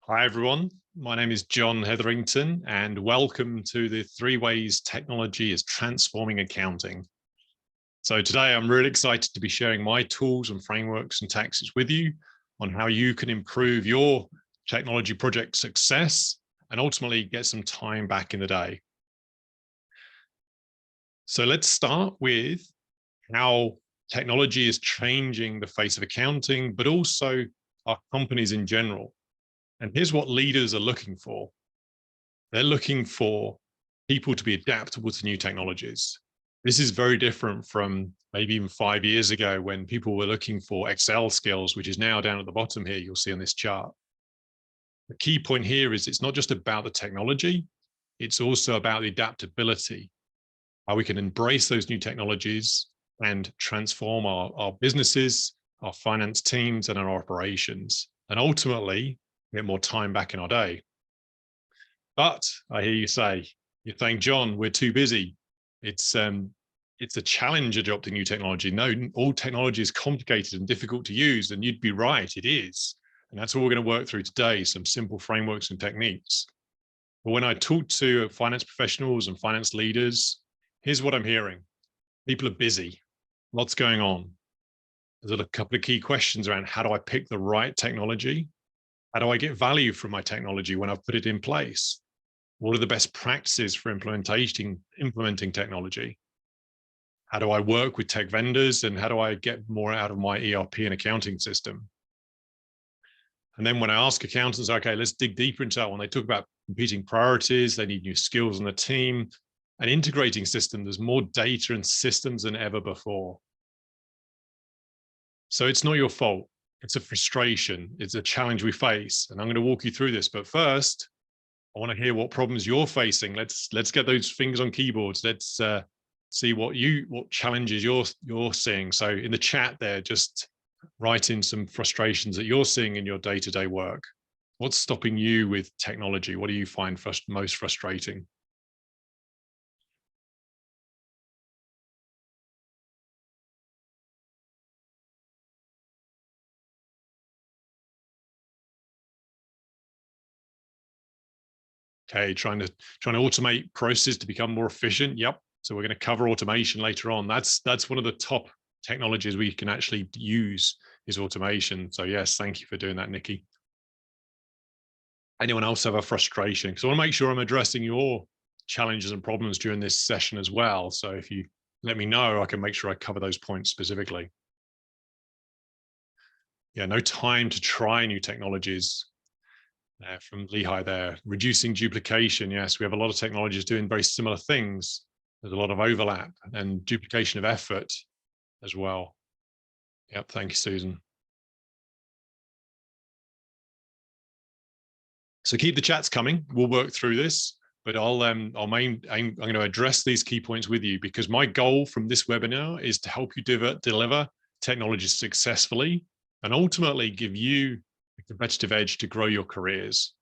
Hi, everyone. My name is John Hetherington, and welcome to the 3 Ways Technology is Transforming Accounting. So today I'm really excited to be sharing my tools and frameworks and tactics with you on how you can improve your technology project success and ultimately get some time back in the day. So let's start with how technology is changing the face of accounting, but also our companies in general. And here's what leaders are looking for. They're looking for people to be adaptable to new technologies. This is very different from maybe even 5 years ago when people were looking for Excel skills, which is now down at the bottom here, you'll see on this chart. The key point here is it's not just about the technology, it's also about the adaptability, how we can embrace those new technologies and transform our businesses, our finance teams, and our operations, and ultimately get more time back in our day. But I hear you say, you're saying, John, we're too busy. It's a challenge adopting new technology. No, all technology is complicated and difficult to use, and you'd be right, it is. And that's what we're going to work through today, some simple frameworks and techniques. But when I talk to finance professionals and finance leaders, here's what I'm hearing. People are busy, lots going on. There's a couple of key questions around how do I pick the right technology? How do I get value from my technology when I've put it in place? What are the best practices for implementing technology? How do I work with tech vendors and how do I get more out of my ERP and accounting system? And then when I ask accountants, okay, let's dig deeper into that one. They talk about competing priorities, they need new skills on the team, an integrating system. There's more data and systems than ever before. So it's not your fault. It's a frustration. It's a challenge we face. And I'm going to walk you through this. But first, I want to hear what problems you're facing. Let's get those fingers on keyboards. Let's see what challenges you're seeing. So in the chat there, just write in some frustrations that you're seeing in your day-to-day work. What's stopping you with technology? What do you find most frustrating? Okay, trying to automate processes to become more efficient. Yep. So we're going to cover automation later on. That's one of the top technologies we can actually use is automation. So yes, thank you for doing that, Nikki. Anyone else have a frustration? Because I want to make sure I'm addressing your challenges and problems during this session as well. So if you let me know, I can make sure I cover those points specifically. Yeah, no time to try new technologies. From Lehigh there, reducing duplication. Yes, we have a lot of technologies doing very similar things. There's a lot of overlap and duplication of effort as well. Yep, thank you, Susan. So keep the chats coming. We'll work through this, but I'm going to address these key points with you because my goal from this webinar is to help you deliver technology successfully and ultimately give you a competitive edge to grow your careers.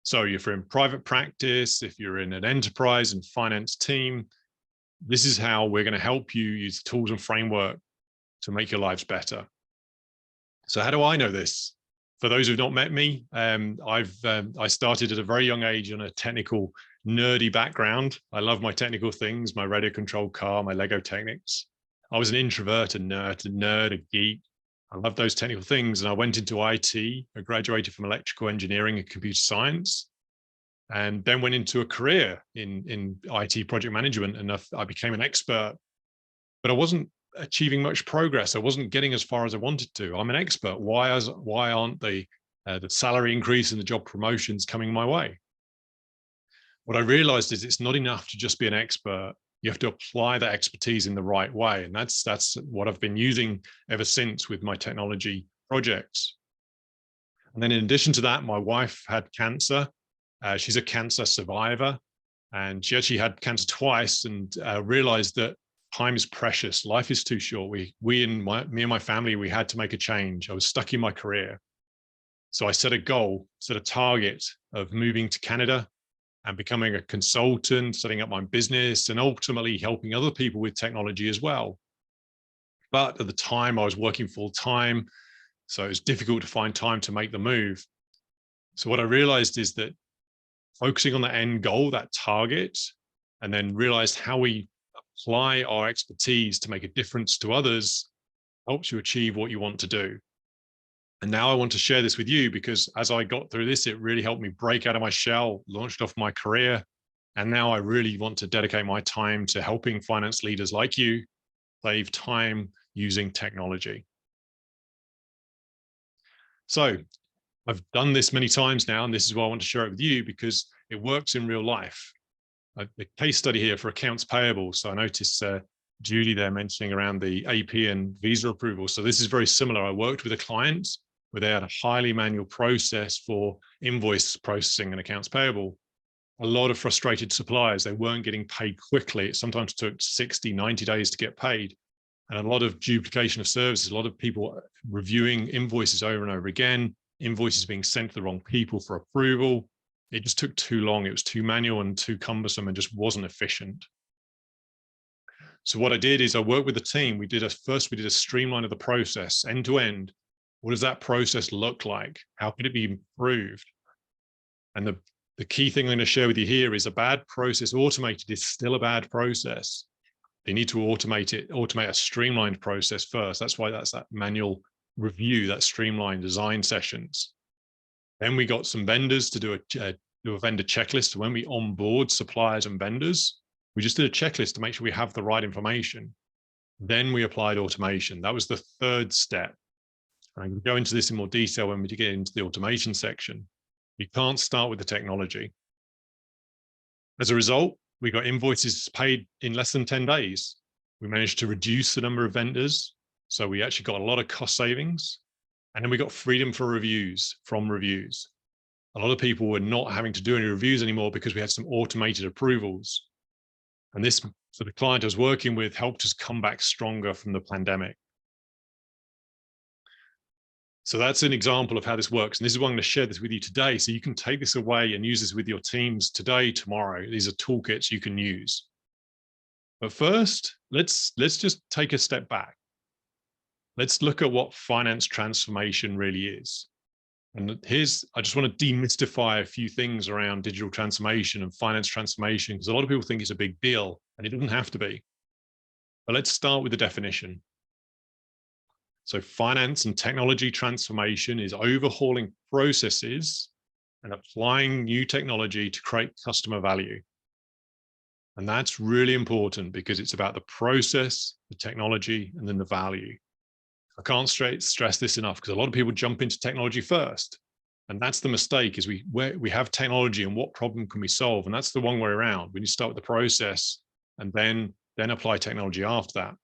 So if you're in private practice, if you're in an enterprise and finance team, this is how we're going to help you use tools and framework to make your lives better. So how do I know this? For those who've not met me, I started at a very young age on a technical, nerdy background. I love my technical things, my radio controlled car, my Lego Technics. I was an introvert, a nerd, a geek. I love those technical things. And I went into IT. I graduated from electrical engineering and computer science, and then went into a career in IT project management. And I became an expert, but I wasn't achieving much progress. I wasn't getting as far as I wanted to. I'm an expert. Why aren't the salary increase and the job promotions coming my way? What I realized is it's not enough to just be an expert. You have to apply that expertise in the right way. And that's what I've been using ever since with my technology projects. And then in addition to that, my wife had cancer. She's a cancer survivor, and she actually had cancer twice and realized that time is precious. Life is too short. Me and my family, we had to make a change. I was stuck in my career. So I set a goal, set a target of moving to Canada and becoming a consultant, setting up my business, and ultimately helping other people with technology as well. But at the time, I was working full time, so it was difficult to find time to make the move. So what I realized is that focusing on the end goal, that target, and then realized how we apply our expertise to make a difference to others helps you achieve what you want to do. And now I want to share this with you because as I got through this, it really helped me break out of my shell, launched off my career. And now I really want to dedicate my time to helping finance leaders like you save time using technology. So I've done this many times now, and this is why I want to share it with you because it works in real life. A case study here for accounts payable. So I noticed Julie there mentioning around the AP and visa approval. So this is very similar. I worked with a client where they had a highly manual process for invoice processing and accounts payable. A lot of frustrated suppliers, they weren't getting paid quickly. It sometimes took 60, 90 days to get paid. And a lot of duplication of services, a lot of people reviewing invoices over and over again, invoices being sent to the wrong people for approval. It just took too long. It was too manual and too cumbersome and just wasn't efficient. So what I did is I worked with the team. We did a streamline of the process end to end. What does that process look like? How can it be improved? And the key thing I'm going to share with you here is a bad process automated is still a bad process. They need to automate a streamlined process first. That's why that's that manual review, that streamlined design sessions. Then we got some vendors to do a vendor checklist. When we onboard suppliers and vendors, we just did a checklist to make sure we have the right information. Then we applied automation. That was the third step. I'm going to go into this in more detail when we get into the automation section. You can't start with the technology. As a result, we got invoices paid in less than 10 days. We managed to reduce the number of vendors. So we actually got a lot of cost savings. And then we got freedom for reviews from reviews. A lot of people were not having to do any reviews anymore because we had some automated approvals. And this, for the client I was working with, helped us come back stronger from the pandemic. So that's an example of how this works. And this is why I'm going to share this with you today. So you can take this away and use this with your teams today, tomorrow. These are toolkits you can use. But first, let's just take a step back. Let's look at what finance transformation really is. And I just want to demystify a few things around digital transformation and finance transformation, because a lot of people think it's a big deal, and it doesn't have to be. But let's start with the definition. So finance and technology transformation is overhauling processes and applying new technology to create customer value. And that's really important because it's about the process, the technology, and then the value. I can't stress this enough because a lot of people jump into technology first. And that's the mistake is we have technology and what problem can we solve? And that's the one way around. We need to start with the process and then apply technology after that.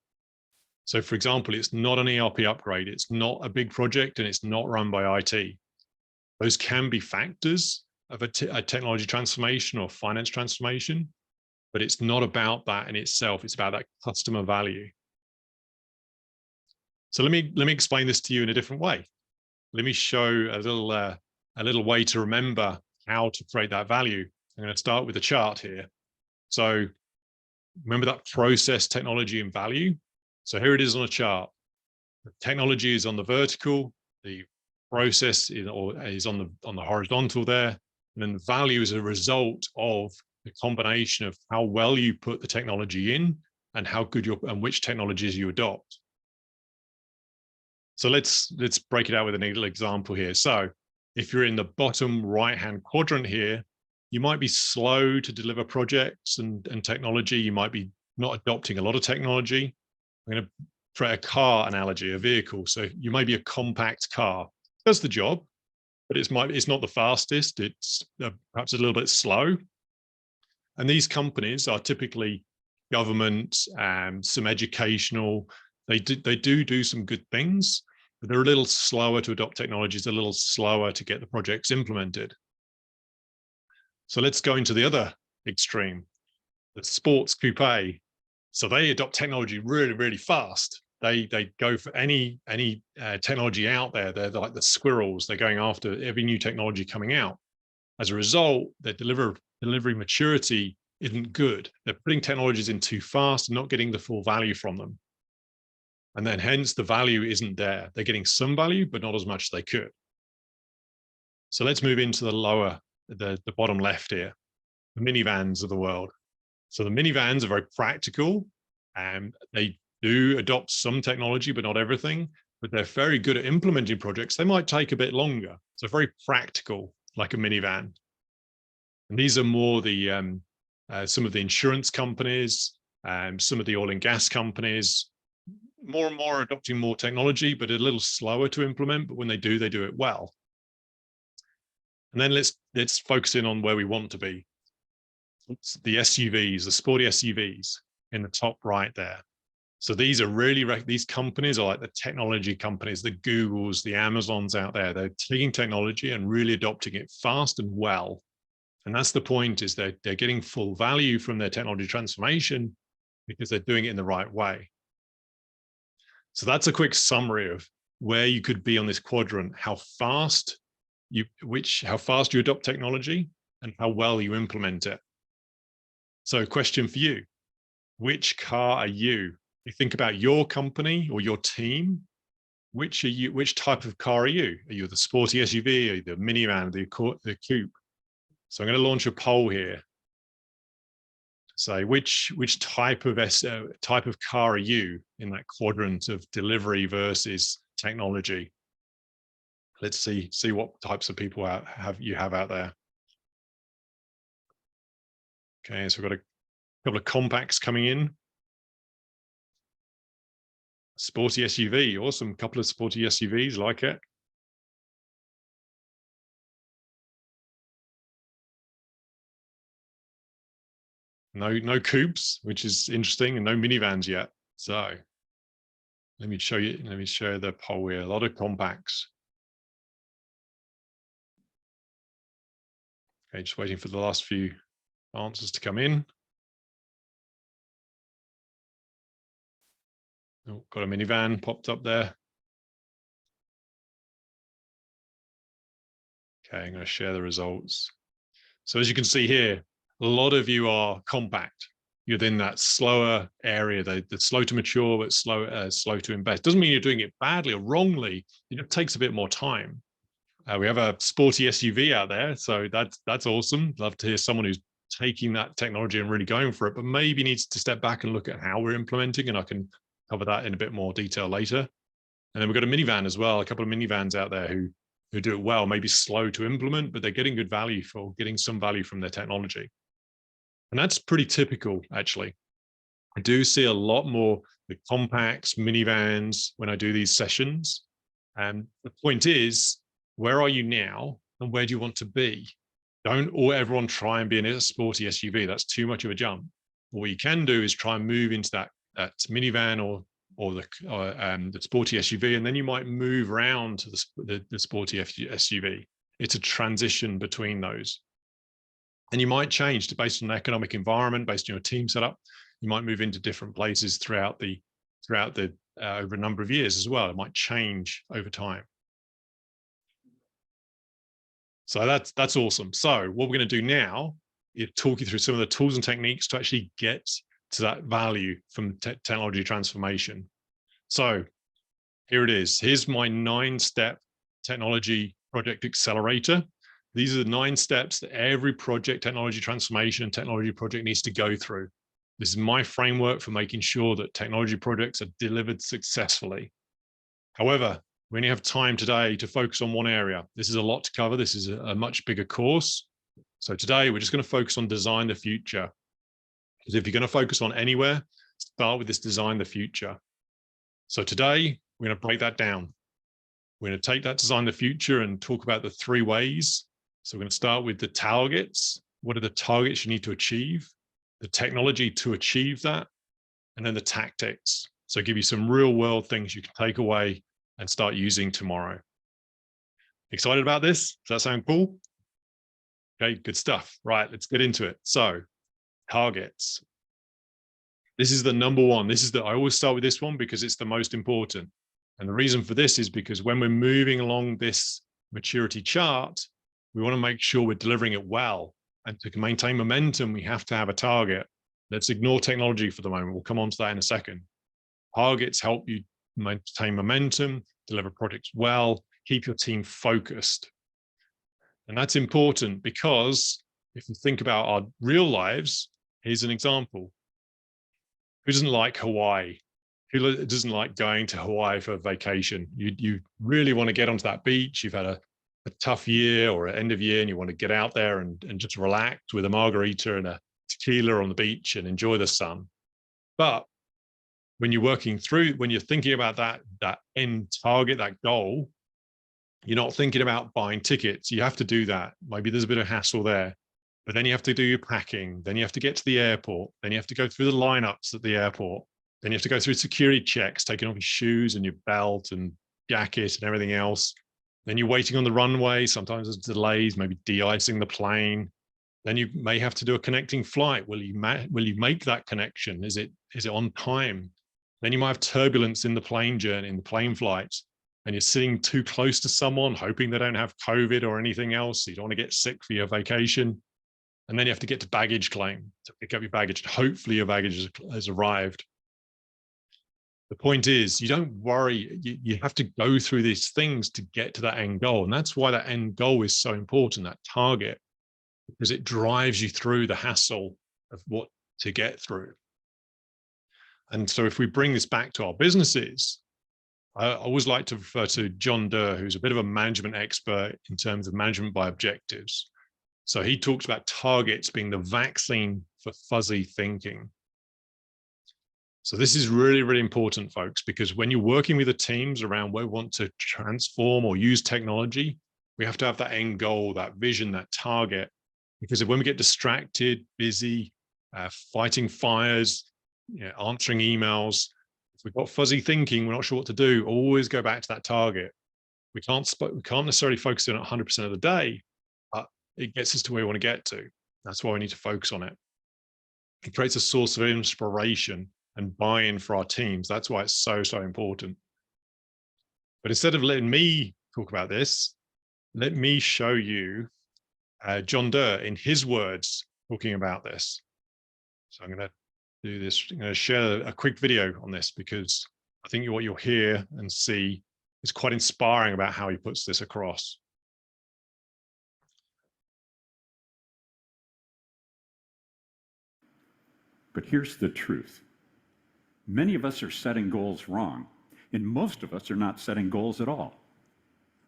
So for example, it's not an ERP upgrade. It's not a big project and it's not run by IT. Those can be factors of a technology transformation or finance transformation, but it's not about that in itself. It's about that customer value. So let me explain this to you in a different way. Let me show a little way to remember how to create that value. I'm going to start with a chart here. So remember that process, technology, and value. So here it is on a chart. The technology is on the vertical, the process is on the horizontal there, and then the value is a result of the combination of how well you put the technology in and how good and which technologies you adopt. So let's break it out with a little example here. So if you're in the bottom right-hand quadrant here, you might be slow to deliver projects and technology. You might be not adopting a lot of technology. I'm going to create a car analogy, a vehicle. So you may be a compact car. It does the job, but it's not the fastest. It's perhaps a little bit slow. And these companies are typically government and some educational. They do some good things, but they're a little slower to adopt technologies, a little slower to get the projects implemented. So let's go into the other extreme, the sports coupe. So they adopt technology really, really fast. They go for any technology out there. They're like the squirrels. They're going after every new technology coming out. As a result, their delivery maturity isn't good. They're putting technologies in too fast and not getting the full value from them. And then hence the value isn't there. They're getting some value, but not as much as they could. So let's move into the bottom left here, the minivans of the world. So the minivans are very practical, and they do adopt some technology, but not everything. But they're very good at implementing projects. They might take a bit longer. So very practical, like a minivan. And these are more the some of the insurance companies, some of the oil and gas companies, more and more adopting more technology, but a little slower to implement. But when they do it well. And then let's focus in on where we want to be. It's the SUVs, the sporty SUVs in the top right there. So these are really, these companies are like the technology companies, the Googles, the Amazons out there. They're taking technology and really adopting it fast and well. And that's the point, is they're getting full value from their technology transformation because they're doing it in the right way. So that's a quick summary of where you could be on this quadrant, how fast you adopt technology and how well you implement it. So question for you, which car are you? You think about your company or your team, which type of car are you? Are you the sporty SUV, or the minivan, the coupe? So I'm going to launch a poll here. Say which type of car are you in that quadrant of delivery versus technology? Let's see what types of people you have out there. Okay, so we've got a couple of compacts coming in. Sporty SUV, awesome. Couple of sporty SUVs, like it. No coupes, which is interesting, and no minivans yet. So let me show the poll here. A lot of compacts. Okay, just waiting for the last few answers to come in. Oh, got a minivan popped up there. Okay, I'm going to share the results. So as you can see here, a lot of you are compact. You're in that slower area, the slow to mature, but slow to invest. Doesn't mean you're doing it badly or wrongly. It takes a bit more time. We have a sporty SUV out there, so that's awesome. Love to hear someone who's taking that technology and really going for it, but maybe needs to step back and look at how we're implementing, and I can cover that in a bit more detail later. And then we've got a minivan as well, a couple of minivans out there who do it well, maybe slow to implement, but they're getting good value for getting some value from their technology. And that's pretty typical, actually. I do see a lot more the compacts, minivans when I do these sessions. And the point is, where are you now and where do you want to be? Don't everyone try and be in a sporty SUV. That's too much of a jump. What you can do is try and move into that minivan or the sporty SUV, and then you might move around to the sporty SUV. It's a transition between those. And you might change based on the economic environment, based on your team setup. You might move into different places throughout over a number of years as well. It might change over time. So that's awesome. So what we're going to do now is talk you through some of the tools and techniques to actually get to that value from technology transformation. So here it is. Here's my 9-step technology project accelerator. These are the 9 steps that every project, technology transformation, technology project needs to go through. This is my framework for making sure that technology projects are delivered successfully. However, we only have time today to focus on one area. This is a lot to cover. This is a much bigger course. So today we're just going to focus on design the future. Because if you're going to focus on anywhere, start with this design the future. So today we're going to break that down. We're going to take that design the future and talk about the 3 ways. So we're going to start with the targets. What are the targets you need to achieve? The technology to achieve that, and then the tactics. So give you some real world things you can take away and start using tomorrow. Excited about this? Does that sound cool? Okay, good stuff. Right, let's get into it. So targets. This is the number one. I always start with this one because it's the most important. And the reason for this is because when we're moving along this maturity chart, we want to make sure we're delivering it well. And to maintain momentum, we have to have a target. Let's ignore technology for the moment. We'll come on to that in a second. Targets help you maintain momentum, deliver projects well, keep your team focused. And that's important because if you think about our real lives, here's an example. Who doesn't like Hawaii? Who doesn't like going to Hawaii for a vacation? You really want to get onto that beach. You've had a tough year or an end of year and you want to get out there and just relax with a margarita and a tequila on the beach and enjoy the sun. But when you're when you're thinking about that end target, that goal, you're not thinking about buying tickets. You have to do that. Maybe there's a bit of hassle there, but then you have to do your packing. Then you have to get to the airport. Then you have to go through the lineups at the airport. Then you have to go through security checks, taking off your shoes and your belt and jacket and everything else. Then you're waiting on the runway. Sometimes there's delays, maybe de-icing the plane. Then you may have to do a connecting flight. Will you make that connection? Is it on time? Then you might have turbulence in the plane journey, in the plane flight, and you're sitting too close to someone, hoping they don't have COVID or anything else. So you don't want to get sick for your vacation. And then you have to get to baggage claim to pick up your baggage. Hopefully your baggage has arrived. The point is, you don't worry. You have to go through these things to get to that end goal. And that's why that end goal is so important, that target, because it drives you through the hassle of what to get through. And so if we bring this back to our businesses, I always like to refer to John Doerr, who's a bit of a management expert in terms of management by objectives. So he talks about targets being the vaccine for fuzzy thinking. So this is really, really important, folks, because when you're working with the teams around where we want to transform or use technology, we have to have that end goal, that vision, that target. Because when we get distracted, busy, fighting fires, answering emails, if we've got fuzzy thinking, we're not sure what to do, always go back to that target. We can't necessarily focus on it 100% of the day, but it gets us to where we want to get to. That's why we need to focus on it. It creates a source of inspiration and buy-in for our teams. That's why it's so, so important. But instead of letting me talk about this, let me show you John Doerr in his words talking about this. So I'm going to do this. I'm going to share a quick video on this because I think what you'll hear and see is quite inspiring about how he puts this across. But here's the truth. Many of us are setting goals wrong, and most of us are not setting goals at all.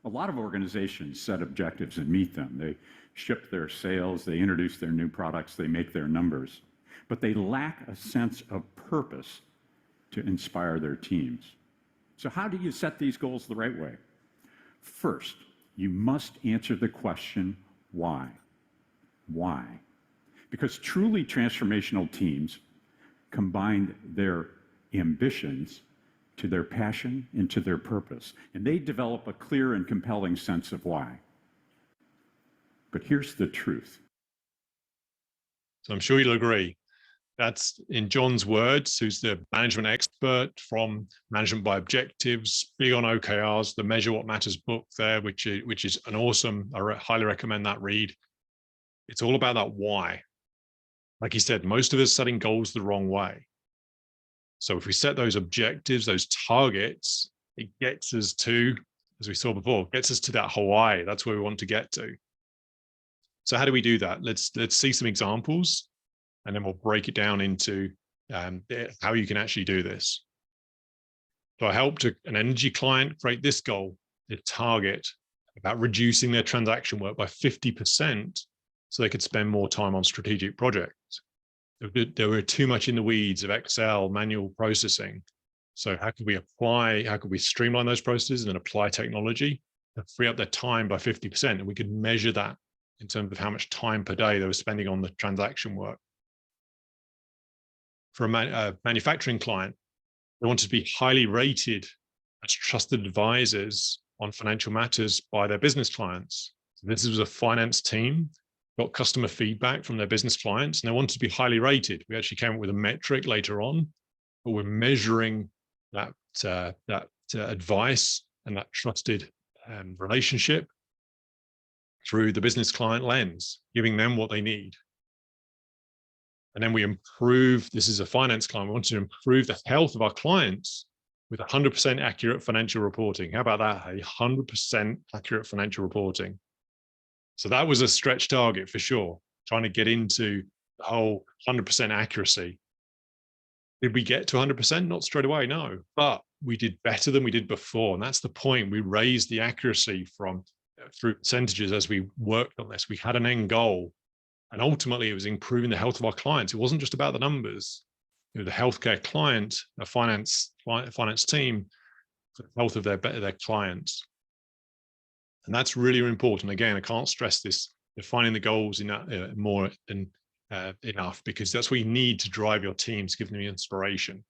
A lot of organizations set objectives and meet them. They ship their sales, they introduce their new products, they make their numbers, but they lack a sense of purpose to inspire their teams. So how do you set these goals the right way? First, you must answer the question, why? Why? Because truly transformational teams combine their ambitions to their passion and to their purpose, and they develop a clear and compelling sense of why. But here's the truth. So I'm sure you'll agree. That's in John's words, who's the management expert from Management by Objectives, big on OKRs, the Measure What Matters book there, which is an awesome, I highly recommend that read. It's all about that why. Like he said, most of us setting goals the wrong way. So if we set those objectives, those targets, it gets us to, as we saw before, gets us to that Hawaii. That's where we want to get to. So how do we do that? Let's see some examples, and then we'll break it down into how you can actually do this. So I helped an energy client create this goal, the target, about reducing their transaction work by 50% so they could spend more time on strategic projects. There were too much in the weeds of Excel, manual processing. So how could we streamline those processes and then apply technology and free up their time by 50%? And we could measure that in terms of how much time per day they were spending on the transaction work. For a manufacturing client, they wanted to be highly rated as trusted advisors on financial matters by their business clients. So this was a finance team, got customer feedback from their business clients, and they wanted to be highly rated. We actually came up with a metric later on, but we're measuring that advice and that trusted relationship through the business client lens, giving them what they need. And then we improve, this is a finance client, we want to improve the health of our clients with 100% accurate financial reporting. How about that? 100% accurate financial reporting. So that was a stretch target for sure, trying to get into the whole 100% accuracy. Did we get to 100%? Not straight away, no, but we did better than we did before. And that's the point. We raised the accuracy from through percentages as we worked on this. We had an end goal. And ultimately, it was improving the health of our clients. It wasn't just about the numbers. You know, the healthcare client, a finance team, for the health of their clients. And that's really important. Again, I can't stress this, defining the goals more than enough, because that's what you need to drive your teams, give them inspiration.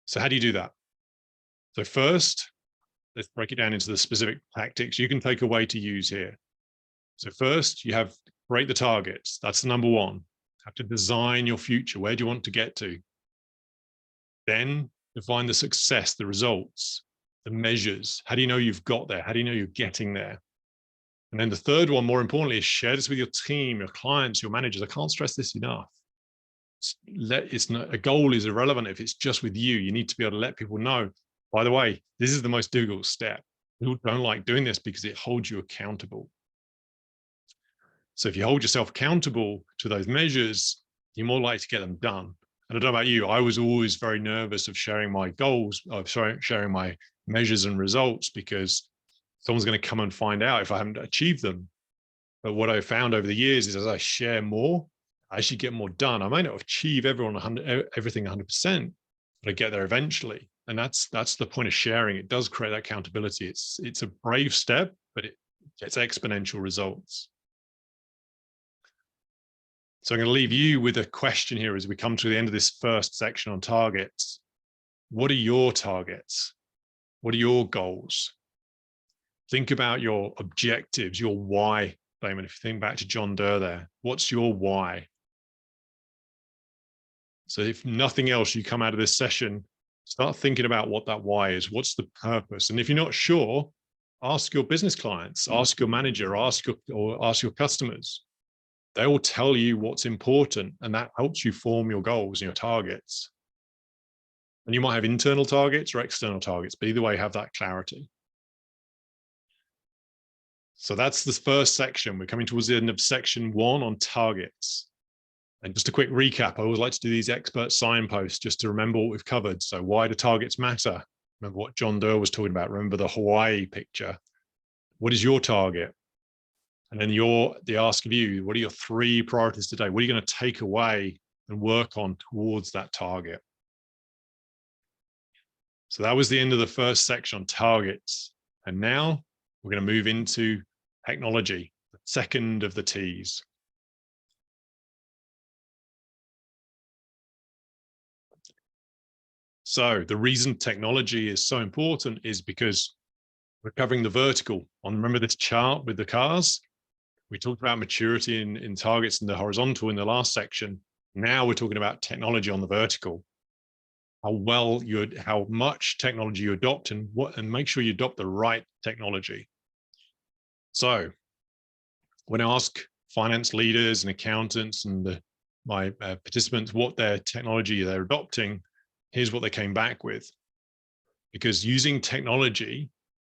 So how do you do that? So first, let's break it down into the specific tactics you can take away to use here. So first, you have create the targets. That's the number one. Have to design your future. Where do you want to get to? Then define the success, the results, the measures. How do you know you've got there? How do you know you're getting there? And then the third one, more importantly, is share this with your team, your clients, your managers. I can't stress this enough. A goal is irrelevant if it's just with you. You need to be able to let people know, by the way, this is the most difficult step. People don't like doing this because it holds you accountable. So if you hold yourself accountable to those measures, you're more likely to get them done. And I don't know about you, I was always very nervous of sharing my goals, of sharing my measures and results, because someone's going to come and find out if I haven't achieved them. But what I found over the years is, as I share more, I actually get more done. I may not achieve everything 100%, but I get there eventually. And that's the point of sharing. It does create that accountability. It's a brave step, but it gets exponential results. So I'm going to leave you with a question here as we come to the end of this first section on targets. What are your targets? What are your goals? Think about your objectives, your why, Damon. If you think back to John Doerr there, what's your why? So if nothing else, you come out of this session, start thinking about what that why is. What's the purpose? And if you're not sure, ask your business clients, ask your manager, ask your customers. They will tell you what's important, and that helps you form your goals and your targets. And you might have internal targets or external targets, but either way, have that clarity. So that's the first section. We're coming towards the end of section 1 on targets. And just a quick recap, I always like to do these expert signposts just to remember what we've covered. So why do targets matter? Remember what John Doerr was talking about. Remember the Hawaii picture. What is your target? And then the ask of you, what are your 3 priorities today? What are you going to take away and work on towards that target? So that was the end of the first section on targets. And now we're going to move into technology, the second of the T's. So the reason technology is so important is because we're covering the vertical. Remember this chart with the cars? We talked about maturity in targets in the horizontal in the last section. Now we're talking about technology on the vertical. How much technology you adopt, and make sure you adopt the right technology. So when I ask finance leaders and accountants and my participants what their technology they're adopting, here's what they came back with. Because using technology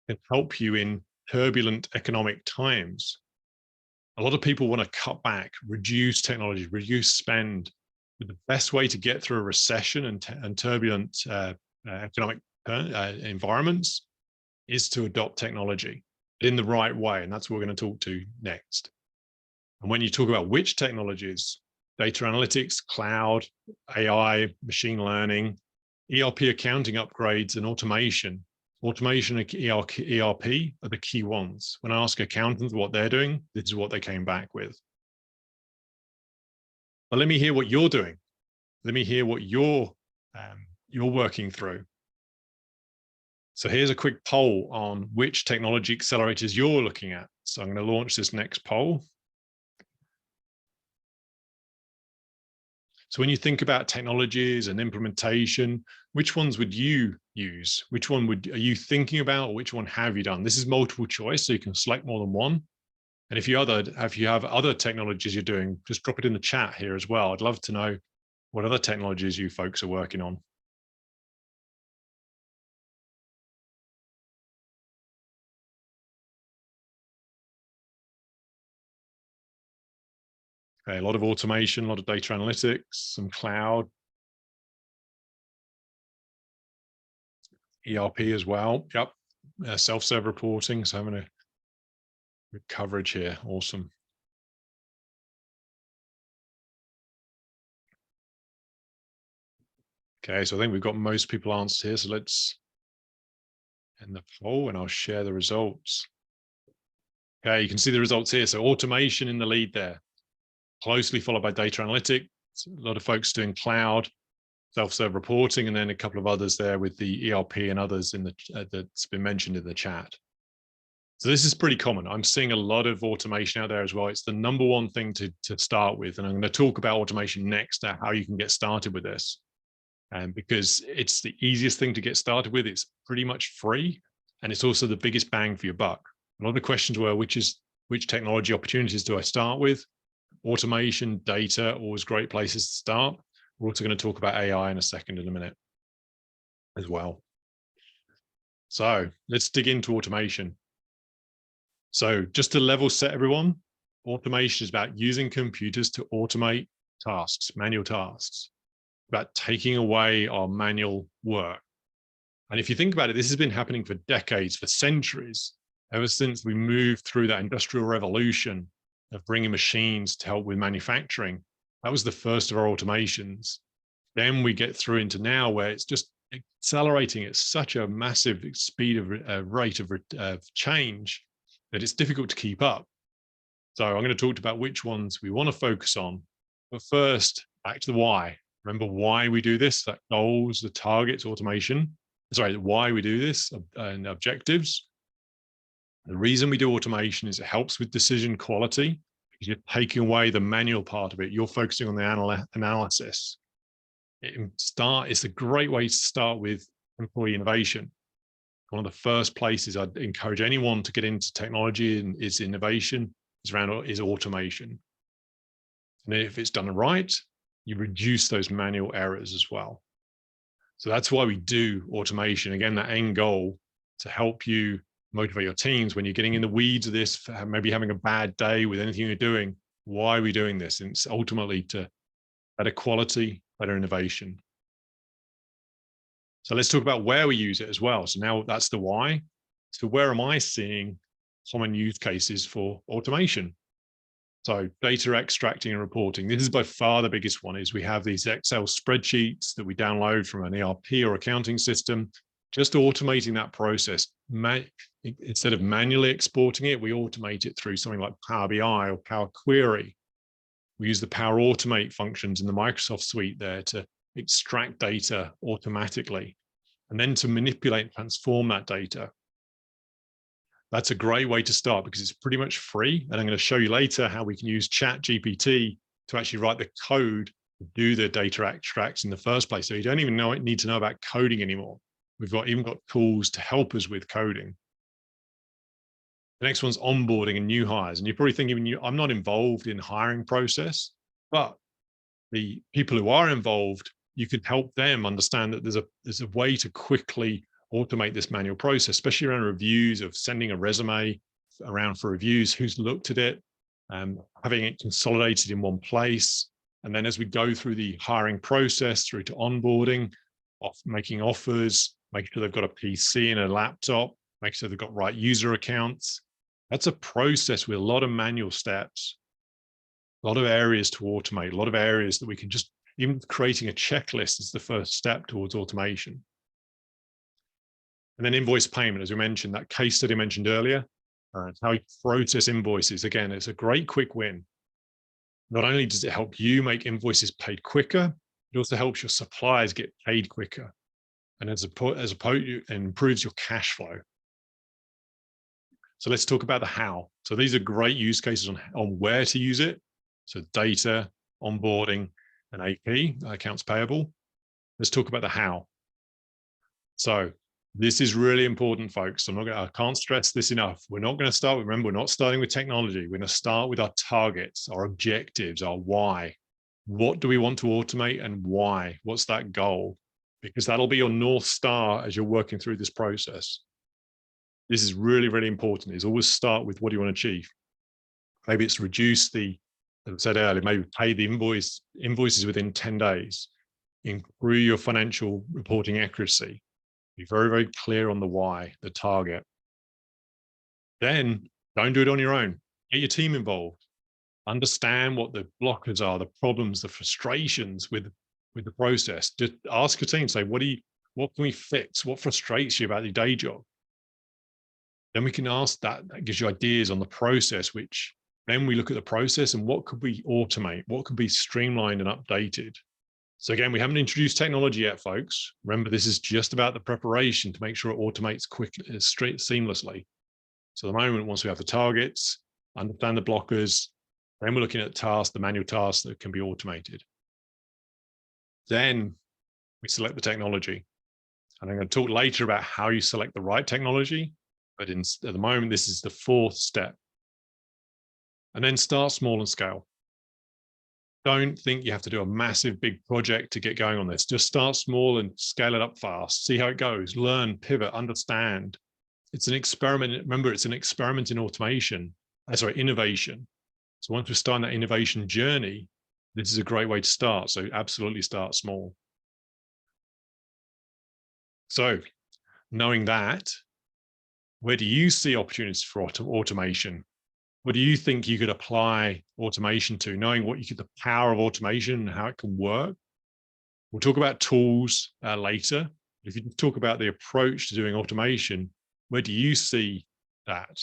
can help you in turbulent economic times. A lot of people want to cut back, reduce technology, reduce spend. But the best way to get through a recession and turbulent economic environments is to adopt technology in the right way. And that's what we're going to talk to next. And when you talk about which technologies, data analytics, cloud, AI, machine learning, ERP accounting upgrades, and automation and ERP are the key ones. When I ask accountants what they're doing, this is what they came back with. But let me hear what you're doing. Let me hear what you're working through. So here's a quick poll on which technology accelerators you're looking at. So I'm going to launch this next poll. So when you think about technologies and implementation, which ones would you use? Which one are you thinking about, or which one have you done? This is multiple choice, so you can select more than one. And if you have other technologies you're doing, just drop it in the chat here as well. I'd love to know what other technologies you folks are working on. Okay, a lot of automation, a lot of data analytics, some cloud, ERP as well. Yep, self-serve reporting. So having a good coverage here. Awesome. Okay, so I think we've got most people answered here. So let's end the poll and I'll share the results. Okay, you can see the results here. So automation in the lead there, closely followed by data analytics. A lot of folks doing cloud, self-serve reporting, and then a couple of others there with the ERP and others in the that's been mentioned in the chat. So this is pretty common. I'm seeing a lot of automation out there as well. It's the number one thing to start with. And I'm going to talk about automation next, how you can get started with this. And because it's the easiest thing to get started with, it's pretty much free. And it's also the biggest bang for your buck. A lot of the questions were, which technology opportunities do I start with? Automation, data, always great places to start. We're also going to talk about AI in a minute as well. So let's dig into automation. So just to level set everyone, automation is about using computers to automate tasks, manual tasks, about taking away our manual work. And if you think about it, this has been happening for decades, for centuries, ever since we moved through that industrial revolution of bringing machines to help with manufacturing. That was the first of our automations. Then we get through into now where it's just accelerating at such a massive speed of rate of change that it's difficult to keep up. So I'm going to talk about which ones we want to focus on. But first, back to the why. Remember why we do this, that goals, the targets, automation. Sorry, why we do this and objectives. The reason we do automation is it helps with decision quality because you're taking away the manual part of it. You're focusing on the analysis. It's a great way to start with employee innovation. One of the first places I'd encourage anyone to get into technology and is innovation is automation. And if it's done right, you reduce those manual errors as well. So that's why we do automation. Again, that end goal to help you motivate your teams when you're getting in the weeds of this, maybe having a bad day with anything you're doing. Why are we doing this? And it's ultimately to better quality, better innovation. So let's talk about where we use it as well. So now that's the why. So where am I seeing common use cases for automation? So data extracting and reporting. This is by far the biggest one. Is we have these Excel spreadsheets that we download from an ERP or accounting system. Just automating that process. Instead of manually exporting it, we automate it through something like Power BI or Power Query. We use the Power Automate functions in the Microsoft suite there to extract data automatically and then to manipulate and transform that data. That's a great way to start because it's pretty much free. And I'm going to show you later how we can use ChatGPT to actually write the code to do the data extracts in the first place. So you don't even need to know about coding anymore. We've even got tools to help us with coding. The next one's onboarding and new hires. And you're probably thinking, I'm not involved in hiring process, but the people who are involved, you can help them understand that there's a way to quickly automate this manual process, especially around reviews of sending a resume around for reviews, who's looked at it, having it consolidated in one place. And then as we go through the hiring process through to onboarding, making offers, making sure they've got a PC and a laptop, make sure they've got right user accounts. That's a process with a lot of manual steps, a lot of areas to automate, a lot of areas that we can just, even creating a checklist is the first step towards automation. And then invoice payment, as we mentioned, that case study I mentioned earlier, how you process invoices. Again, it's a great quick win. Not only does it help you make invoices paid quicker, it also helps your suppliers get paid quicker. And as opposed, it improves your cash flow. So let's talk about the how. So these are great use cases on where to use it. So data, onboarding, and AP, accounts payable. Let's talk about the how. So this is really important, folks. I can't stress this enough. We're not going to start, remember, we're not starting with technology. We're going to start with our targets, our objectives, our why. What do we want to automate and why? What's that goal? Because that'll be your North Star as you're working through this process. This is really, really important, is always start with what do you want to achieve? Maybe it's reduce the as I said earlier, maybe pay the invoices within 10 days, improve your financial reporting accuracy, be very, very clear on the why, the target. Then don't do it on your own. Get your team involved. Understand what the blockers are, the problems, the frustrations with the process. Just ask your team, say, what can we fix? What frustrates you about your day job? Then we can ask that. That gives you ideas on the process, which then we look at the process and what could we automate? What could be streamlined and updated? So again, we haven't introduced technology yet, folks. Remember, this is just about the preparation to make sure it automates quickly, seamlessly. So at the moment, once we have the targets, understand the blockers, then we're looking at tasks, the manual tasks that can be automated. Then we select the technology. And I'm going to talk later about how you select the right technology. But at the moment, this is the fourth step. And then start small and scale. Don't think you have to do a massive, big project to get going on this. Just start small and scale it up fast. See how it goes. Learn, pivot, understand. It's an experiment. Remember, it's an experiment in innovation. So once we start that innovation journey, this is a great way to start. So absolutely start small. So knowing that, where do you see opportunities for automation? What do you think you could apply automation to, knowing the power of automation and how it can work? We'll talk about tools later. If you talk about the approach to doing automation, where do you see that?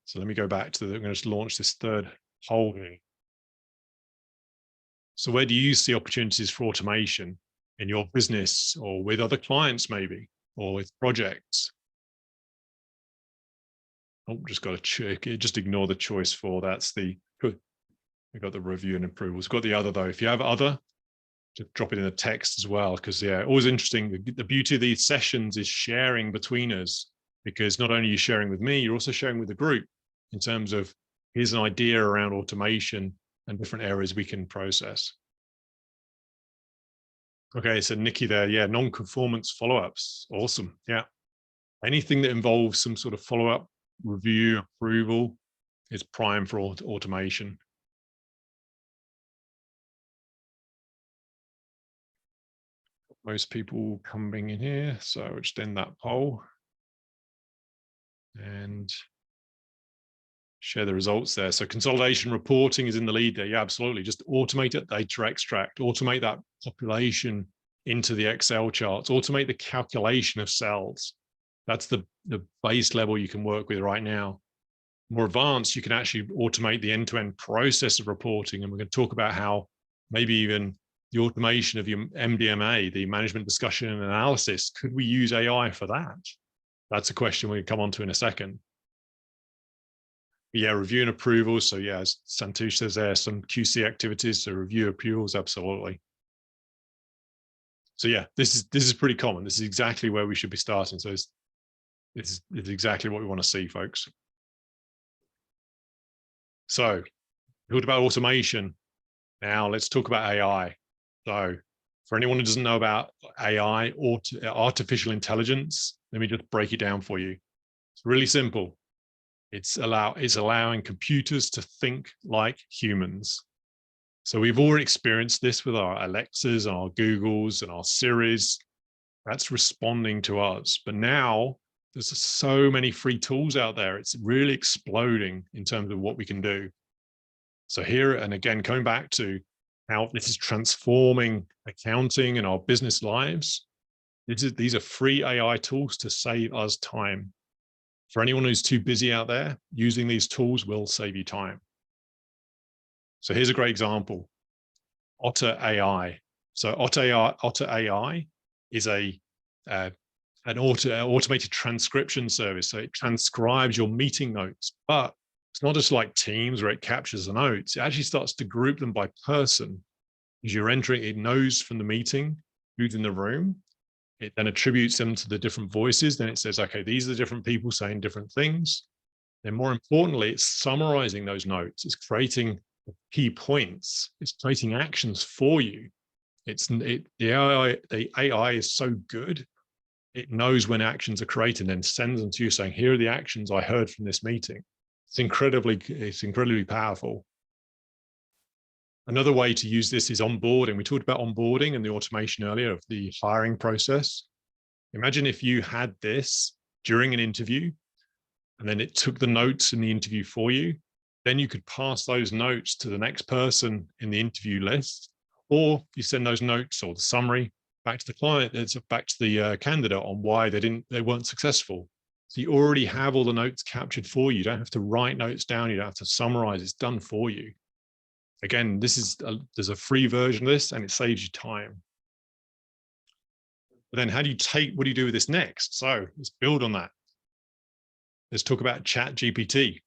So let me go back to I'm going to launch this third poll here. So where do you see opportunities for automation in your business or with other clients maybe, or with projects? Oh, just got to check it. Just ignore the choice 4. That's the good. We've got the review and approvals. Got the other though. If you have other, just drop it in the text as well. Because yeah, always interesting. The beauty of these sessions is sharing between us, because not only are you sharing with me, you're also sharing with the group in terms of here's an idea around automation and different areas we can process. Okay, so Nikki there, yeah, non-conformance follow-ups. Awesome. Yeah. Anything that involves some sort of follow-up, review, approval is prime for automation. Most people coming in here, so I'll just end that poll and share the results there. So consolidation reporting is in the lead there. Yeah, absolutely. Just automate it, data extract, automate that population into the Excel charts, automate the calculation of cells. That's the base level you can work with right now. More advanced, you can actually automate the end-to-end process of reporting. And we're going to talk about how maybe even the automation of your MDMA, the management discussion and analysis, could we use AI for that? That's a question we can come on to in a second. Yeah, review and approvals. So yeah, as Santosh says there, some QC activities, so review approvals, absolutely. So yeah, this is pretty common. This is exactly where we should be starting. So this is exactly what we want to see, folks. So we talked about automation. Now let's talk about AI. So for anyone who doesn't know about AI or artificial intelligence, let me just break it down for you. It's really simple. It's allowing computers to think like humans. So we've already experienced this with our Alexas, our Googles, and our Siris. That's responding to us. But now there's so many free tools out there. It's really exploding in terms of what we can do. So here, and again, coming back to how this is transforming accounting and our business lives, these are free AI tools to save us time. For anyone who's too busy out there, using these tools will save you time. So here's a great example. Otter AI. So Otter AI is an automated transcription service. So it transcribes your meeting notes, but it's not just like Teams where it captures the notes. It actually starts to group them by person. As you're entering, it knows from the meeting who's in the room. It then attributes them to the different voices. Then it says, okay, these are the different people saying different things. Then more importantly, it's summarizing those notes. It's creating key points. It's creating actions for you. The AI is so good. It knows when actions are created and then sends them to you saying, here are the actions I heard from this meeting. It's incredibly powerful. Another way to use this is onboarding. We talked about onboarding and the automation earlier of the hiring process. Imagine if you had this during an interview and then it took the notes in the interview for you. Then you could pass those notes to the next person in the interview list, or you send those notes or the summary back to the client, back to the candidate on why they weren't successful. So you already have all the notes captured for you. You don't have to write notes down. You don't have to summarize. It's done for you. Again, there's a free version of this and it saves you time. But then what do you do with this next? So let's build on that. Let's talk about ChatGPT.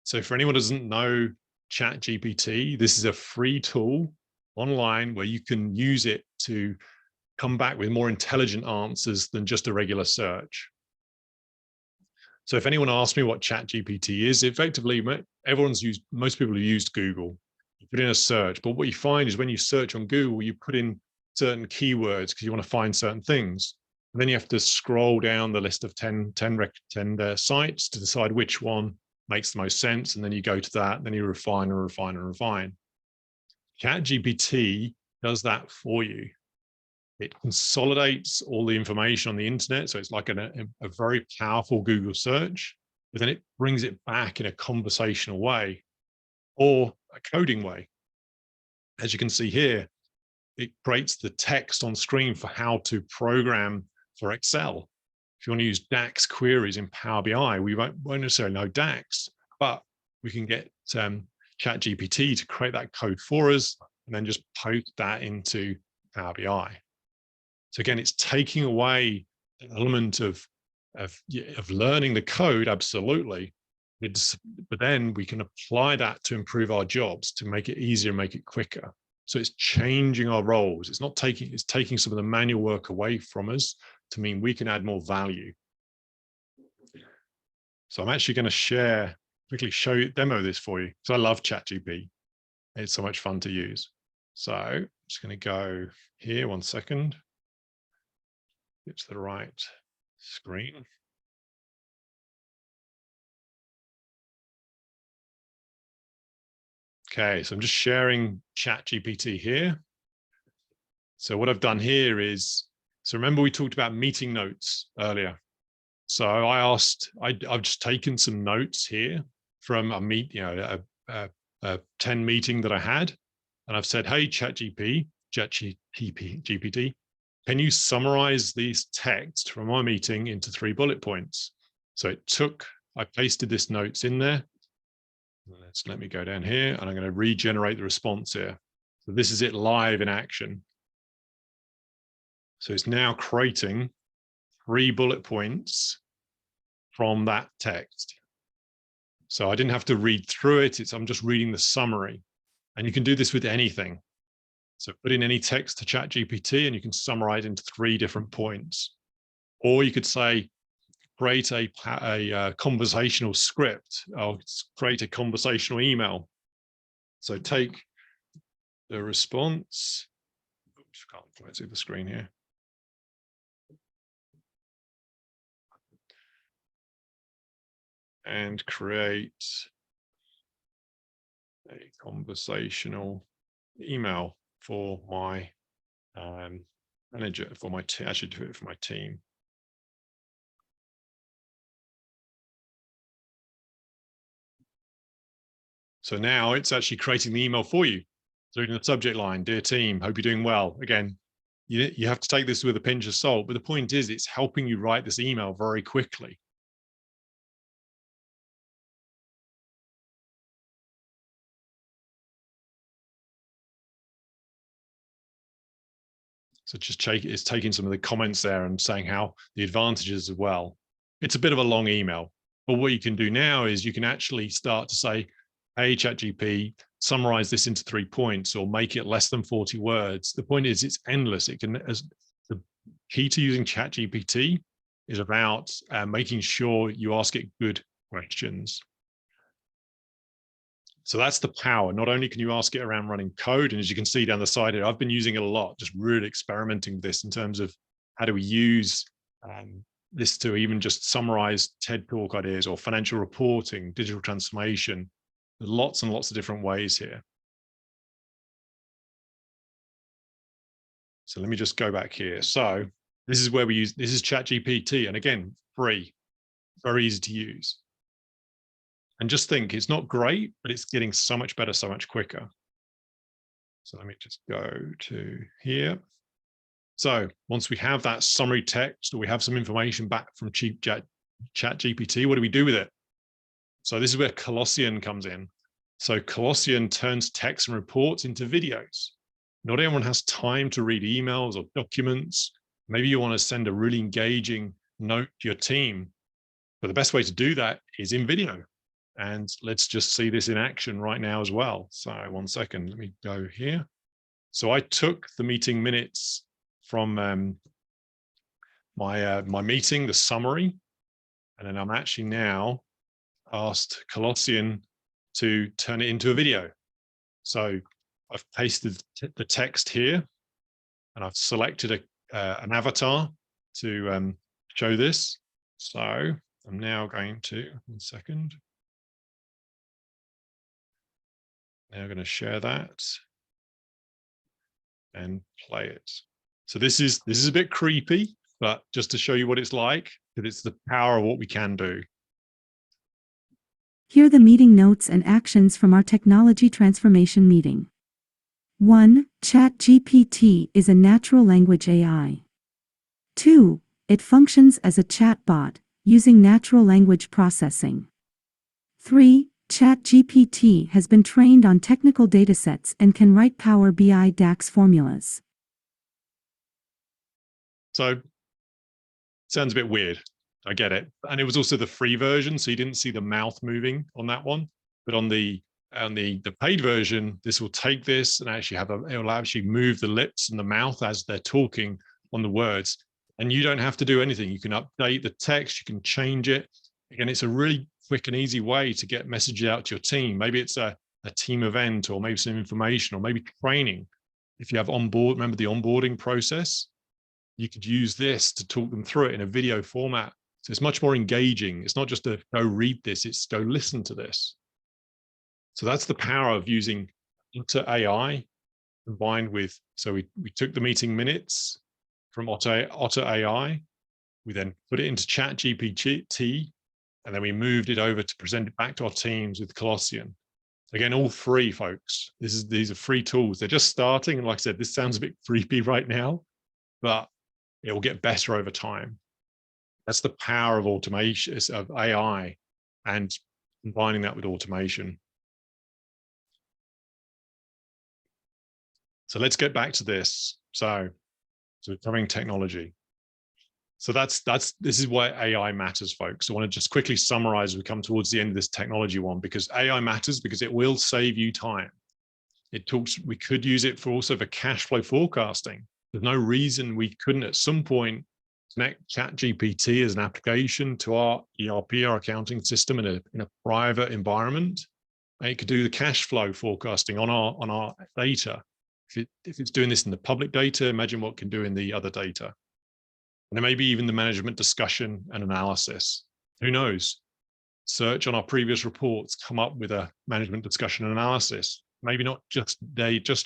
So for anyone who doesn't know ChatGPT, this is a free tool online where you can use it to come back with more intelligent answers than just a regular search. So if anyone asks me what ChatGPT is, effectively, most people have used Google. You put in a search, but what you find is when you search on Google, you put in certain keywords because you want to find certain things. And then you have to scroll down the list of 10 sites to decide which one makes the most sense. And then you go to that, then you refine and refine and refine. ChatGPT does that for you. It consolidates all the information on the internet. So it's like a very powerful Google search, but then it brings it back in a conversational way or a coding way. As you can see here, it creates the text on screen for how to program for Excel. If you want to use DAX queries in Power BI, we won't necessarily know DAX, but we can get ChatGPT to create that code for us and then just post that into Power BI. So again, it's taking away an element of learning the code, absolutely. But then we can apply that to improve our jobs, to make it easier, make it quicker. So it's changing our roles. It's taking some of the manual work away from us to mean we can add more value. So I'm actually going to quickly demo this for you. So I love ChatGPT. It's so much fun to use. So I'm just going to go here 1 second. Get to the right screen. Okay, so I'm just sharing ChatGPT here. So what I've done here is, so remember we talked about meeting notes earlier. So I've just taken some notes here from a 10 meeting that I had, and I've said, hey, ChatGPT, can you summarize these texts from our meeting into 3 bullet points? So I pasted this notes in there. Let me go down here and I'm going to regenerate the response here. So this is it live in action. So it's now creating 3 bullet points from that text. So I didn't have to read through it. I'm just reading the summary. And you can do this with anything. So put in any text to ChatGPT and you can summarize into 3 different points. Or you could say, create a conversational script, or create a conversational email. So take the response. Oops, can't quite see the screen here. And create a conversational email for my manager, for my team. I should do it for my team. So now it's actually creating the email for you. So in the subject line, dear team, hope you're doing well. Again, you have to take this with a pinch of salt, but the point is it's helping you write this email very quickly. So it's taking some of the comments there and saying how the advantages as well. It's a bit of a long email, but what you can do now is you can actually start to say, hey, ChatGPT, summarize this into 3 points or make it less than 40 words. The point is it's endless. The key to using ChatGPT is about making sure you ask it good questions. So that's the power. Not only can you ask it around running code, and as you can see down the side here, I've been using it a lot, just really experimenting with this in terms of how do we use this to even just summarize TED Talk ideas or financial reporting, digital transformation. There's lots and lots of different ways here. So let me just go back here. So this is where we use, this is ChatGPT. And again, free, very easy to use. And just think, it's not great, but it's getting so much better, so much quicker. So let me just go to here. So once we have that summary text, or we have some information back from ChatGPT, what do we do with it? So this is where Colossian comes in. So Colossian turns text and reports into videos. Not everyone has time to read emails or documents. Maybe you want to send a really engaging note to your team, but the best way to do that is in video. And let's just see this in action right now as well. So 1 second, let me go here. So I took the meeting minutes from my meeting, the summary, and then I'm actually now asked Colossian to turn it into a video. So I've pasted the text here, and I've selected an avatar to show this. So I'm now going to, 1 second. Now I'm going to share that and play it. So this is a bit creepy, but just to show you what it's like, that it's the power of what we can do. Here are the meeting notes and actions from our technology transformation meeting. 1. ChatGPT is a natural language AI. 2. It functions as a chatbot, using natural language processing. 3. ChatGPT has been trained on technical datasets and can write Power BI DAX formulas. So sounds a bit weird. I get it. And it was also the free version, so you didn't see the mouth moving on that one. But on the paid version, this will take this and actually it will actually move the lips and the mouth as they're talking on the words. And you don't have to do anything. You can update the text, you can change it. Again, it's a really quick and easy way to get messages out to your team. Maybe it's a team event, or maybe some information, or maybe training. If you have remember the onboarding process, you could use this to talk them through it in a video format. So it's much more engaging. It's not just a go read this, it's go listen to this. So that's the power of using AI combined with, so we took the meeting minutes from Otter AI, we then put it into ChatGPT, and then we moved it over to present it back to our teams with Colossian. Again, all free, folks. These are free tools. They're just starting. And like I said, this sounds a bit creepy right now, but it will get better over time. That's the power of automation, of AI, and combining that with automation. So let's get back to this. So covering technology. So this is why AI matters, folks. I want to just quickly summarize as we come towards the end of this technology one, because AI matters because it will save you time. We could use it for also for cash flow forecasting. There's no reason we couldn't at some point connect ChatGPT as an application to our ERP, our accounting system, in a private environment. And it could do the cash flow forecasting on our data. If it's doing this in the public data, imagine what it can do in the other data. And then maybe even the management discussion and analysis. Who knows? Search on our previous reports, come up with a management discussion and analysis. Maybe not just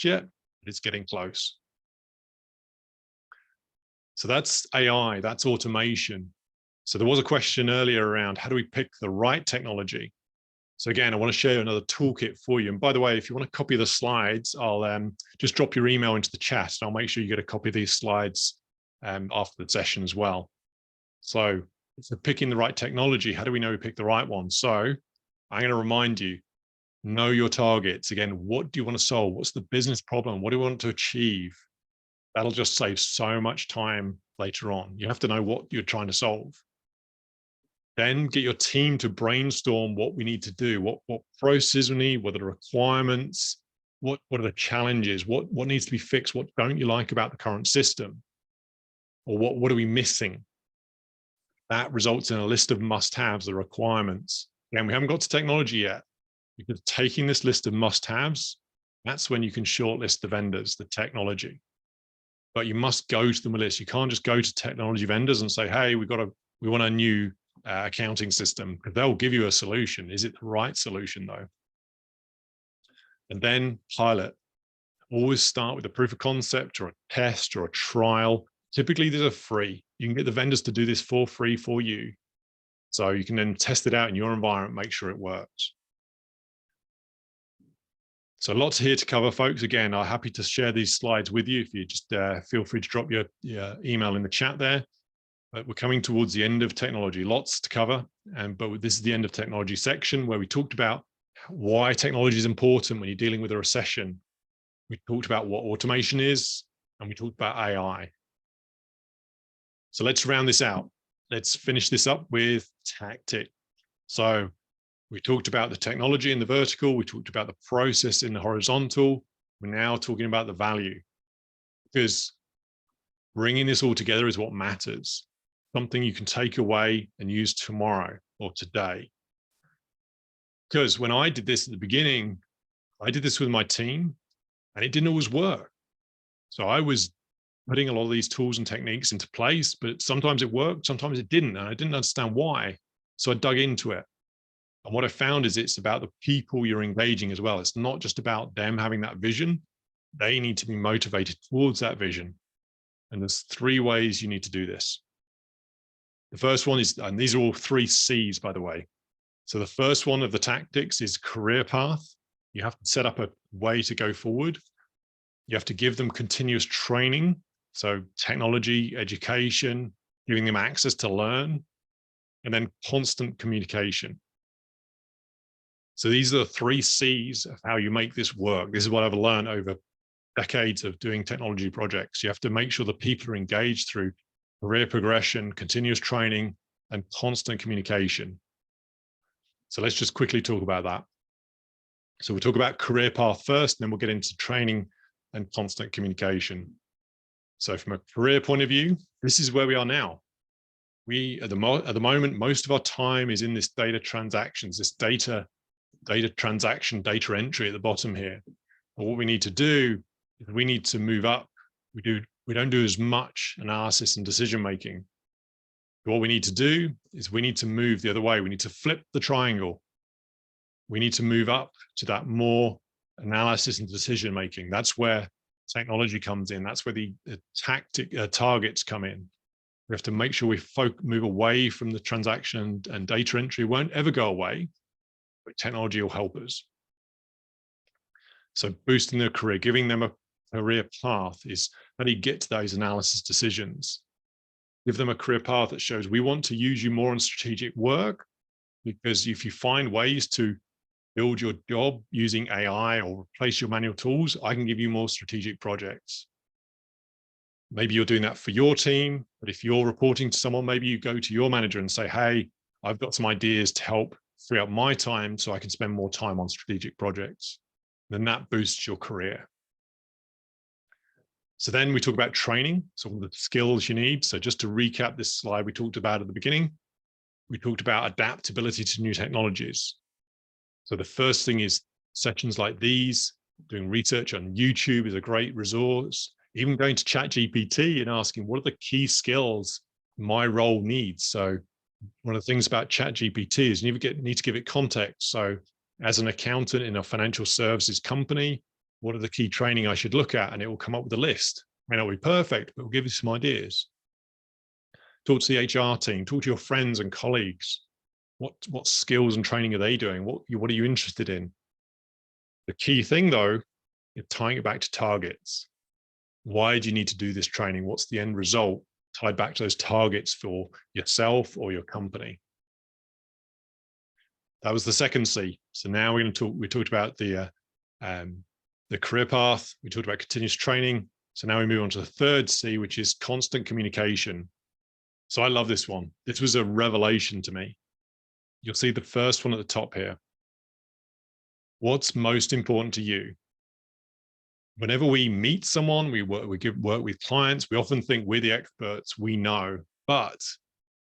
yet, but it's getting close. So that's AI, that's automation. So there was a question earlier around how do we pick the right technology? So again, I want to share another toolkit for you. And by the way, if you want to copy the slides, I'll just drop your email into the chat, and I'll make sure you get a copy of these slides after the session as well. So for picking the right technology, how do we know we pick the right one? So I'm going to remind you, know your targets. Again, what do you want to solve? What's the business problem? What do you want to achieve? That'll just save so much time later on. You have to know what you're trying to solve. Then get your team to brainstorm what we need to do, what processes we need, what are the requirements, what are the challenges, what needs to be fixed, what don't you like about the current system, or what are we missing? That results in a list of must-haves, the requirements. Again, we haven't got to technology yet, because taking this list of must-haves, that's when you can shortlist the vendors, the technology. But you must go to them with a list. You can't just go to technology vendors and say, hey, we want a new accounting system, because they'll give you a solution. Is it the right solution though? And then pilot. Always start with a proof of concept or a test or a trial. Typically, these are free. You can get the vendors to do this for free for you. So you can then test it out in your environment, make sure it works. So lots here to cover, folks. Again, I'm happy to share these slides with you. If you just feel free to drop your email in the chat there. But we're coming towards the end of technology, lots to cover. But this is the end of technology section where we talked about why technology is important when you're dealing with a recession. We talked about what automation is, and we talked about AI. So let's round this out. Let's finish this up with tactic. So we talked about the technology in the vertical. We talked about the process in the horizontal. We're now talking about the value, because bringing this all together is what matters. Something you can take away and use tomorrow or today. Because when I did this at the beginning, I did this with my team and it didn't always work. So I was putting a lot of these tools and techniques into place, but sometimes it worked, sometimes it didn't. And I didn't understand why. So I dug into it. And what I found is it's about the people you're engaging as well. It's not just about them having that vision. They need to be motivated towards that vision. And there's 3 ways you need to do this. The first one is, and these are all 3 C's, by the way. So the first one of the tactics is career path. You have to set up a way to go forward. You have to give them continuous training. So technology, education, giving them access to learn, and then constant communication. So these are the 3 C's of how you make this work. This is what I've learned over decades of doing technology projects. You have to make sure that people are engaged through career progression, continuous training, and constant communication. So let's just quickly talk about that. So we'll talk about career path first, and then we'll get into training and constant communication. So from a career point of view, this is where we are now. We, at the moment, most of our time is in this data transactions, this data transaction, data entry at the bottom here. But what we need to do is we need to move up. We don't do as much analysis and decision making. What we need to do is we need to move the other way. We need to flip the triangle. We need to move up to that more analysis and decision making. That's where technology comes in. That's where the targets come in. We have to make sure we move away from the transaction and data entry. It won't ever go away, but technology will help us. So boosting their career, giving them a career path is how do you get to those analysis decisions? Give them a career path that shows we want to use you more on strategic work, because if you find ways to build your job using AI or replace your manual tools, I can give you more strategic projects. Maybe you're doing that for your team, but if you're reporting to someone, maybe you go to your manager and say, hey, I've got some ideas to help free up my time so I can spend more time on strategic projects. Then that boosts your career. So then we talk about training, so all the skills you need. So just to recap this slide we talked about at the beginning, we talked about adaptability to new technologies. So the first thing is sessions like these. Doing research on YouTube is a great resource. Even going to ChatGPT and asking, what are the key skills my role needs? So one of the things about ChatGPT is you need to give it context. So as an accountant in a financial services company, what are the key training I should look at? And it will come up with a list. May not be perfect, but it will give you some ideas. Talk to the HR team, talk to your friends and colleagues. What skills and training are they doing? What are you interested in? The key thing though, is tying it back to targets. Why do you need to do this training? What's the end result tied back to those targets for yourself or your company? That was the second C. So now we're going to talk, we talked about the career path. We talked about continuous training. So now we move on to the third C, which is constant communication. So I love this one. This was a revelation to me. You'll see the first one at the top here. What's most important to you? Whenever we meet someone, we work with clients, we often think we're the experts, we know, but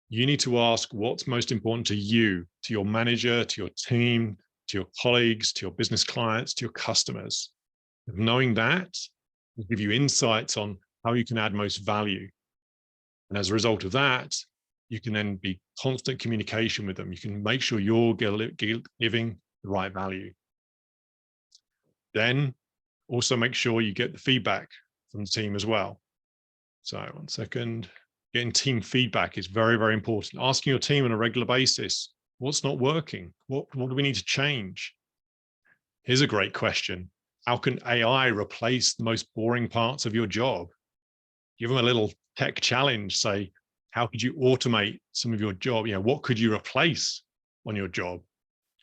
you need to ask what's most important to you, to your manager, to your team, to your colleagues, to your business clients, to your customers. Knowing that will give you insights on how you can add most value. And as a result of that, you can then be constant communication with them. You can make sure you're giving the right value. Then Also make sure you get the feedback from the team as well. So 1 second. Getting team feedback is very, very important. Asking your team on a regular basis, what's not working? What do we need to change? Here's a great question. How can AI replace the most boring parts of your job? Give them a little tech challenge. Say, how could you automate some of your job? What could you replace on your job?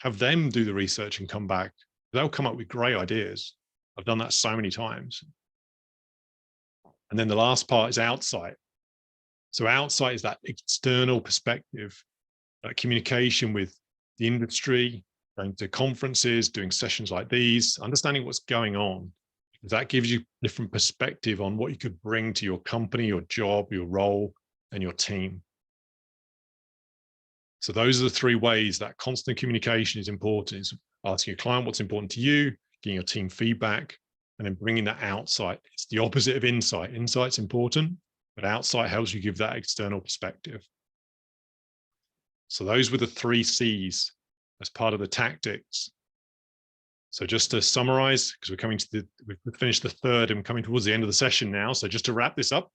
Have them do the research and come back. They'll come up with great ideas. I've done that so many times. And then the last part is outsight. So outsight is that external perspective, communication with the industry, going to conferences, doing sessions like these, understanding what's going on. Because that gives you different perspective on what you could bring to your company, your job, your role, and your team. So those are the 3 ways that constant communication is important. It's asking your client what's important to you, getting your team feedback, and then bringing that outside. It's the opposite of insight. Insight's important, but outside helps you give that external perspective. So those were the 3 C's as part of the tactics. So just to summarize, because we've finished the 3rd and coming towards the end of the session now. So just to wrap this up.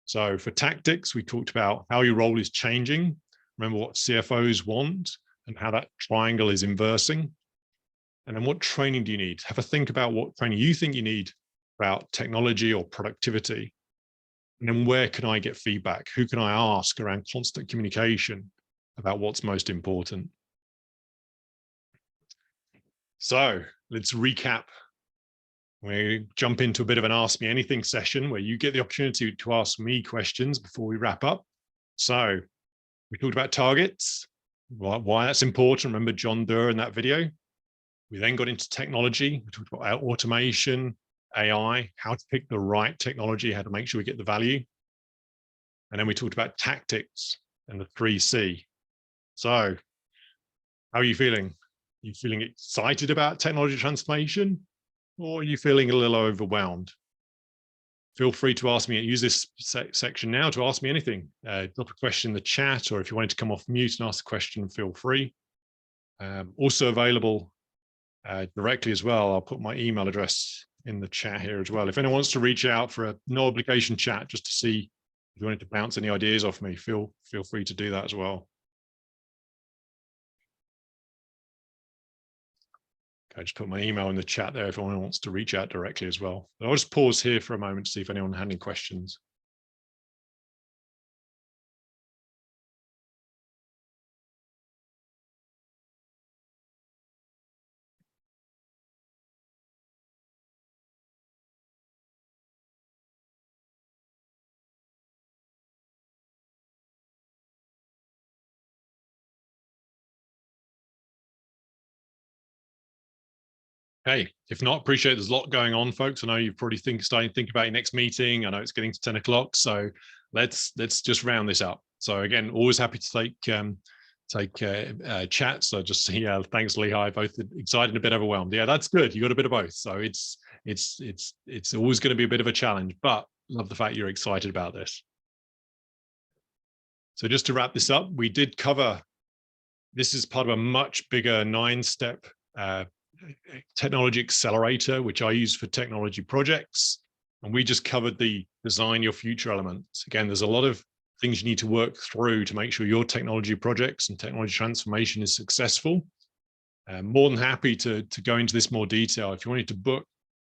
So for tactics, we talked about how your role is changing. Remember what CFOs want and how that triangle is inversing. And then what training do you need? Have a think about what training you think you need about technology or productivity. And then where can I get feedback? Who can I ask around constant communication about what's most important? So let's recap. We jump into a bit of an Ask Me Anything session where you get the opportunity to ask me questions before we wrap up. So we talked about targets, why that's important. Remember John Doerr in that video. We then got into technology. We talked about automation, AI, how to pick the right technology, how to make sure we get the value. And then we talked about tactics and the 3C. So how are you feeling? Are you feeling excited about technology transformation, or are you feeling a little overwhelmed? Feel free to ask me, use this section now to ask me anything. Drop a question in the chat, or if you wanted to come off mute and ask a question, feel free. Also available directly as well. I'll put my email address in the chat here as well. If anyone wants to reach out for a no obligation chat just to see if you wanted to bounce any ideas off me, feel free to do that as well. I just put my email in the chat there if anyone wants to reach out directly as well. But I'll just pause here for a moment to see if anyone had any questions. Hey, if not, appreciate there's a lot going on, folks. I know you're probably starting to think about your next meeting. I know it's getting to 10 o'clock, so let's just round this up. So again, always happy to take chats. So just thanks, Lehigh. Both excited and a bit overwhelmed. Yeah, that's good. You got a bit of both. So it's always going to be a bit of a challenge, but love the fact you're excited about this. So just to wrap this up, we did cover. This is part of a much bigger 9-step technology accelerator, which I use for technology projects. And we just covered the design your future elements. Again, there's a lot of things you need to work through to make sure your technology projects and technology transformation is successful. More than happy to go into this more detail. If you wanted to book,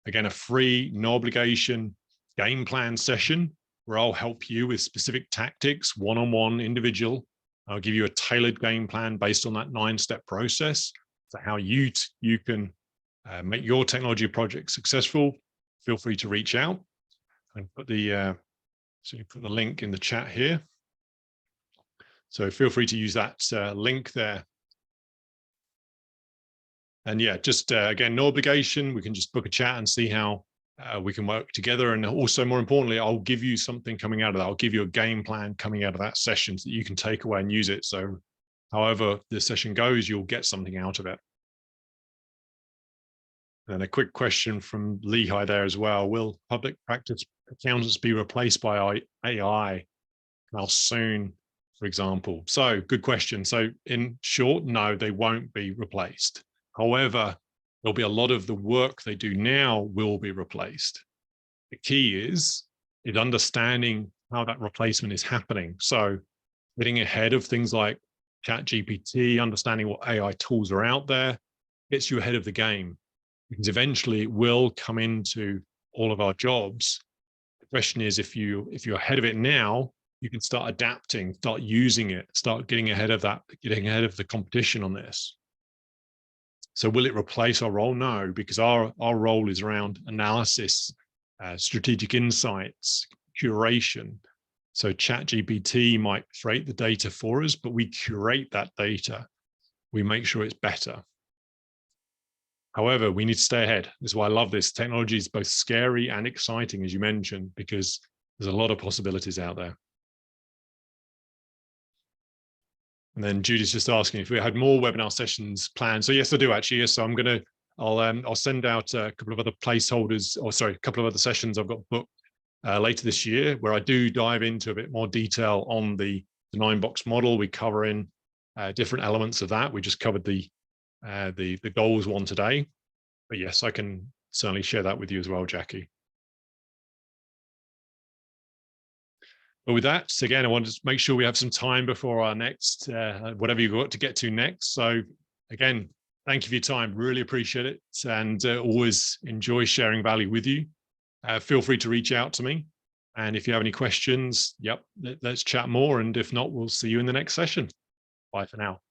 again, a free, no obligation game plan session where I'll help you with specific tactics, one-on-one, individual. I'll give you a tailored game plan based on that 9-step process. So how you can make your technology project successful, feel free to reach out and put the link in the chat here. So feel free to use that link there. And yeah, just again, no obligation. We can just book a chat and see how we can work together. And also, more importantly, I'll give you something coming out of that. I'll give you a game plan coming out of that session so that you can take away and use it. So however the session goes, you'll get something out of it. And a quick question from Lehigh there as well. Will public practice accountants be replaced by AI? How soon, for example? So good question. So in short, no, they won't be replaced. However, there'll be a lot of the work they do now will be replaced. The key is understanding how that replacement is happening. So getting ahead of things like ChatGPT, understanding what AI tools are out there, gets you ahead of the game, because eventually it will come into all of our jobs. The question is, if you're ahead of it now, you can start adapting, start using it, start getting ahead of that, getting ahead of the competition on this. So will it replace our role? No, because our role is around analysis, strategic insights, curation. So ChatGPT might create the data for us, but we curate that data. We make sure it's better. However, we need to stay ahead. This is why I love this. Technology is both scary and exciting, as you mentioned, because there's a lot of possibilities out there. And then Judy's just asking if we had more webinar sessions planned. So yes, I do actually. Yes, so I'll send out a couple of other placeholders, or sorry, a couple of other sessions I've got booked later this year, where I do dive into a bit more detail on the 9-box model. We cover in different elements of that. We just covered the goals one today, but yes, I can certainly share that with you as well, Jackie. But with that, again, I want to make sure we have some time before our next, whatever you've got to get to next. So again, thank you for your time. Really appreciate it. And always enjoy sharing value with you. Feel free to reach out to me. And if you have any questions, let's chat more. And if not, we'll see you in the next session. Bye for now.